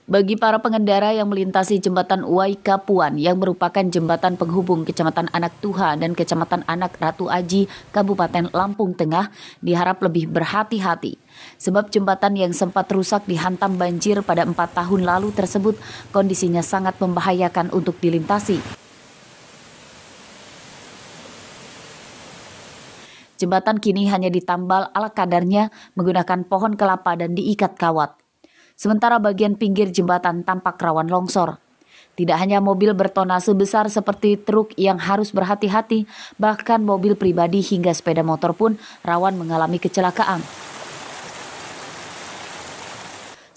Bagi para pengendara yang melintasi jembatan Uwai Kapuan yang merupakan jembatan penghubung Kecamatan Anak Tuha dan Kecamatan Anak Ratu Aji, Kabupaten Lampung Tengah, diharap lebih berhati-hati. Sebab jembatan yang sempat rusak dihantam banjir pada 4 tahun lalu tersebut kondisinya sangat membahayakan untuk dilintasi. Jembatan kini hanya ditambal ala kadarnya menggunakan pohon kelapa dan diikat kawat. Sementara bagian pinggir jembatan tampak rawan longsor. Tidak hanya mobil bertonase besar seperti truk yang harus berhati-hati, bahkan mobil pribadi hingga sepeda motor pun rawan mengalami kecelakaan.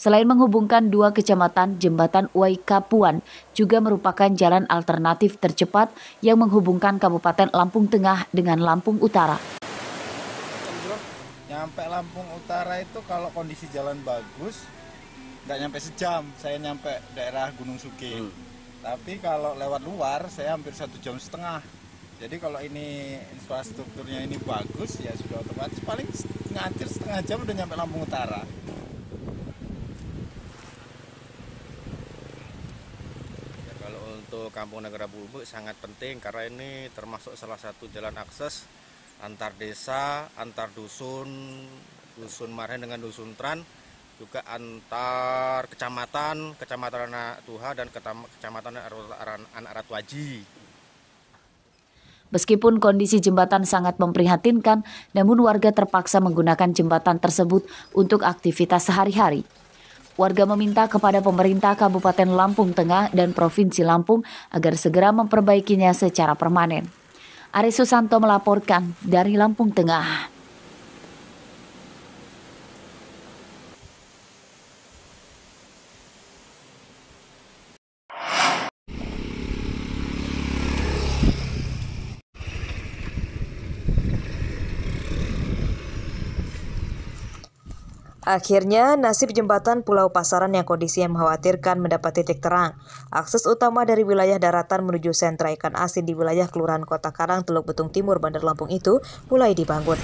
Selain menghubungkan dua kecamatan, jembatan Uwai Kapuan juga merupakan jalan alternatif tercepat yang menghubungkan Kabupaten Lampung Tengah dengan Lampung Utara. Nyampe Lampung Utara itu kalau kondisi jalan bagus, nggak nyampe sejam, saya nyampe daerah Gunung Sugi. Tapi kalau lewat luar, saya hampir 1,5 jam. Jadi kalau ini infrastrukturnya ini bagus, ya sudah otomatis paling ngancir setengah jam udah nyampe Lampung Utara. Ya, kalau untuk Kampung Negara Bubuk sangat penting karena ini termasuk salah satu jalan akses antar desa, antar dusun Marhen dengan dusun Tran, juga antar kecamatan Anak Tuha dan kecamatan Anak Ratu Aji. Meskipun kondisi jembatan sangat memprihatinkan, namun warga terpaksa menggunakan jembatan tersebut untuk aktivitas sehari-hari. Warga meminta kepada pemerintah Kabupaten Lampung Tengah dan Provinsi Lampung agar segera memperbaikinya secara permanen. Ari Susanto melaporkan dari Lampung Tengah. Akhirnya, nasib jembatan Pulau Pasaran yang kondisinya mengkhawatirkan mendapat titik terang. Akses utama dari wilayah daratan menuju sentra ikan asin di wilayah Kelurahan Kota Karang, Teluk Betung Timur, Bandar Lampung itu mulai dibangun.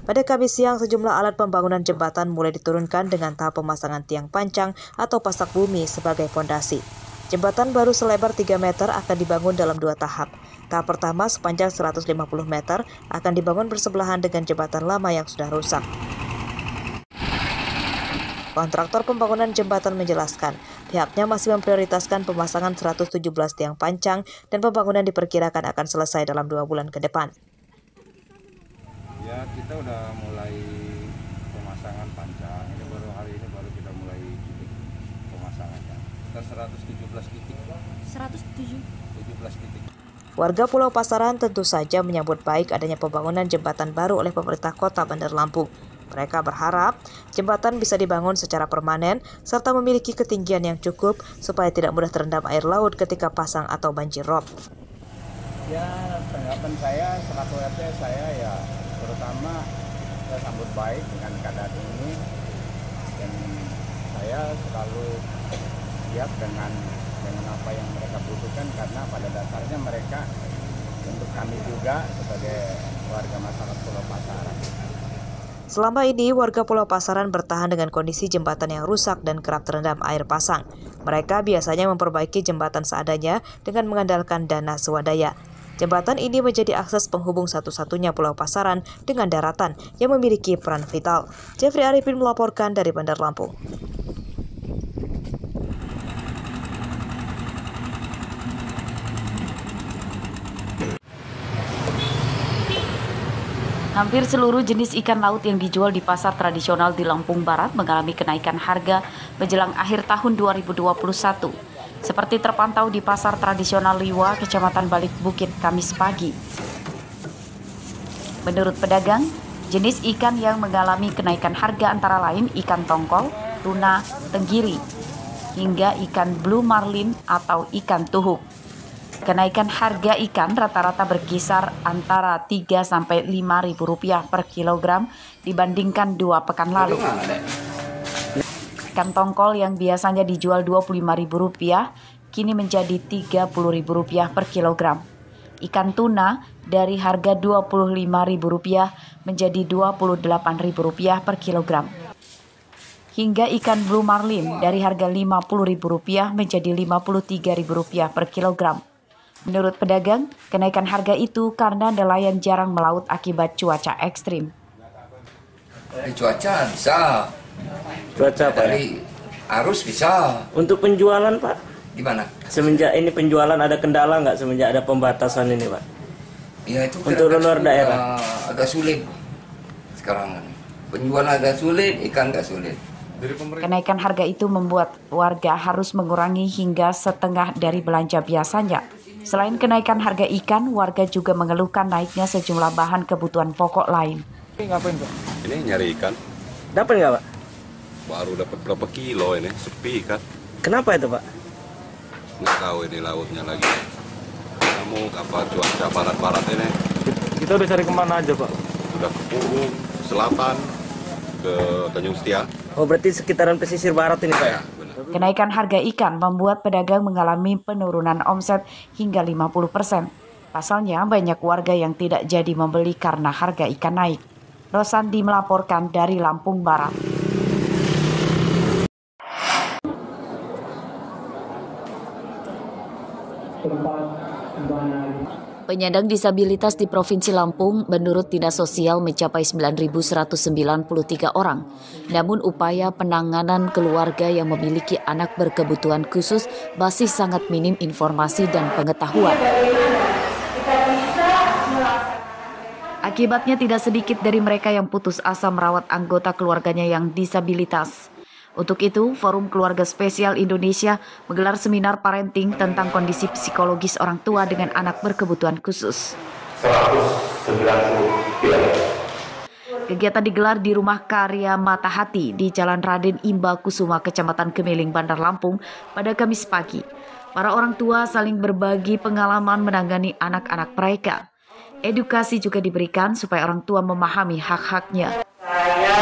Pada Kamis siang, sejumlah alat pembangunan jembatan mulai diturunkan dengan tahap pemasangan tiang pancang atau pasak bumi sebagai fondasi. Jembatan baru selebar 3 meter akan dibangun dalam 2 tahap. Tahap pertama sepanjang 150 meter akan dibangun bersebelahan dengan jembatan lama yang sudah rusak. Kontraktor pembangunan jembatan menjelaskan, pihaknya masih memprioritaskan pemasangan 117 tiang pancang dan pembangunan diperkirakan akan selesai dalam 2 bulan ke depan. Ya, kita udah mulai pemasangan pancang. Ini baru hari ini baru kita mulai pemasangannya. Kita 117 titik. 117 titik. Warga Pulau Pasaran tentu saja menyambut baik adanya pembangunan jembatan baru oleh pemerintah Kota Bandar Lampung. Mereka berharap jembatan bisa dibangun secara permanen serta memiliki ketinggian yang cukup supaya tidak mudah terendam air laut ketika pasang atau banjir rob. Ya, tanggapan saya selaku RT saya ya terutama saya sambut baik dengan keadaan ini dan saya selalu siap dengan apa yang mereka butuhkan karena pada dasarnya mereka untuk kami juga sebagai warga masyarakat Pulau Pasaran. Selama ini warga Pulau Pasaran bertahan dengan kondisi jembatan yang rusak dan kerap terendam air pasang. Mereka biasanya memperbaiki jembatan seadanya dengan mengandalkan dana swadaya. Jembatan ini menjadi akses penghubung satu-satunya Pulau Pasaran dengan daratan yang memiliki peran vital. Jeffrey Arifin melaporkan dari Bandar Lampung. Hampir seluruh jenis ikan laut yang dijual di pasar tradisional di Lampung Barat mengalami kenaikan harga menjelang akhir tahun 2021. Seperti terpantau di pasar tradisional Liwa, Kecamatan Balik Bukit, Kamis pagi. Menurut pedagang, jenis ikan yang mengalami kenaikan harga antara lain ikan tongkol, tuna, tenggiri, hingga ikan blue marlin atau ikan tuhuk. Kenaikan harga ikan rata-rata berkisar antara Rp3.000–5.000 per kilogram dibandingkan 2 pekan lalu. Ikan tongkol yang biasanya dijual Rp25.000 kini menjadi Rp30.000 per kilogram. Ikan tuna dari harga Rp25.000 menjadi Rp28.000 per kilogram. hingga ikan blue marlin dari harga Rp50.000 menjadi Rp53.000 per kilogram. Menurut pedagang, kenaikan harga itu karena nelayan jarang melaut akibat cuaca ekstrim. Dari cuaca bisa, Cuaca Pak ya? dari arus bisa. Untuk penjualan Pak, Gimana? semenjak ini penjualan ada kendala nggak semenjak ada pembatasan ini Pak? Ya itu Untuk luar daerah? agak sulit sekarang. Penjualan agak sulit, ikan agak sulit. Kenaikan harga itu membuat warga harus mengurangi hingga setengah dari belanja biasanya. Selain kenaikan harga ikan, warga juga mengeluhkan naiknya sejumlah bahan kebutuhan pokok lain. Ngapain Pak? Ini nyari ikan, Dapat nggak Pak? baru dapat berapa kilo ini, sepi kan? Kenapa itu Pak? Nggak tahu ini lautnya lagi. Kamu apa cuaca barat-barat ini? Kita udah cari kemana aja Pak? Sudah ke Puru, selatan, ke Tanjung Setia. Oh berarti sekitaran pesisir barat ini Pak ya? Benar. Kenaikan harga ikan membuat pedagang mengalami penurunan omset hingga 50%. Pasalnya banyak warga yang tidak jadi membeli karena harga ikan naik. Rosandi melaporkan dari Lampung Barat. Penyandang disabilitas di Provinsi Lampung menurut Dinas Sosial mencapai 9.193 orang. Namun upaya penanganan keluarga yang memiliki anak berkebutuhan khusus masih sangat minim informasi dan pengetahuan. Akibatnya tidak sedikit dari mereka yang putus asa merawat anggota keluarganya yang disabilitas. Untuk itu, Forum Keluarga Spesial Indonesia menggelar seminar parenting tentang kondisi psikologis orang tua dengan anak berkebutuhan khusus. 190 Kegiatan digelar di Rumah Karya Mata Hati di Jalan Raden Imba Kusuma, Kecamatan Kemiling, Bandar Lampung pada Kamis pagi. Para orang tua saling berbagi pengalaman menangani anak-anak mereka. Edukasi juga diberikan supaya orang tua memahami hak-haknya. Saya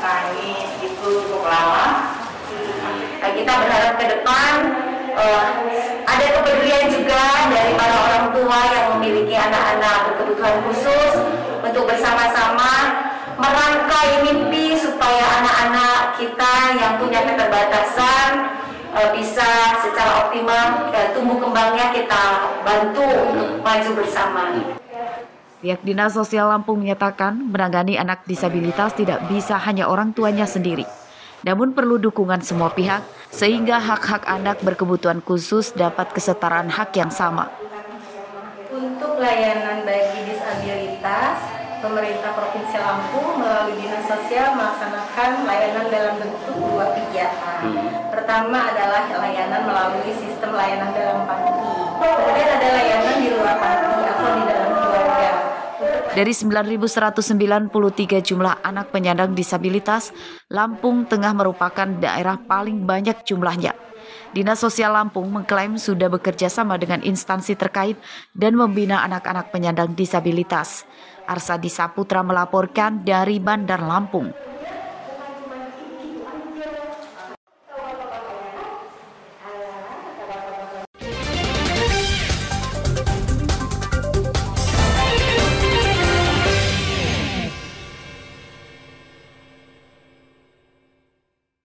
nangis itu cukup lama. Kita berharap ke depan ada kepedulian juga dari para orang tua yang memiliki anak-anak berkebutuhan khusus untuk bersama-sama merangkai mimpi supaya anak-anak kita yang punya keterbatasan bisa secara optimal tumbuh kembangnya kita bantu untuk maju bersama. Pihak Dinas Sosial Lampung menyatakan menangani anak disabilitas tidak bisa hanya orang tuanya sendiri, namun perlu dukungan semua pihak sehingga hak-hak anak berkebutuhan khusus dapat kesetaraan hak yang sama. Untuk layanan bagi disabilitas, pemerintah Provinsi Lampung melalui Dinas Sosial melaksanakan layanan dalam bentuk 2 kegiatan. Pertama adalah layanan melalui sistem layanan dalam panti. Kemudian ada layanan di luar panti atau di dalam keluarga. Dari 9.193 jumlah anak penyandang disabilitas, Lampung Tengah merupakan daerah paling banyak jumlahnya. Dinas Sosial Lampung mengklaim sudah bekerja sama dengan instansi terkait dan membina anak-anak penyandang disabilitas. Arsadi Saputra melaporkan dari Bandar Lampung.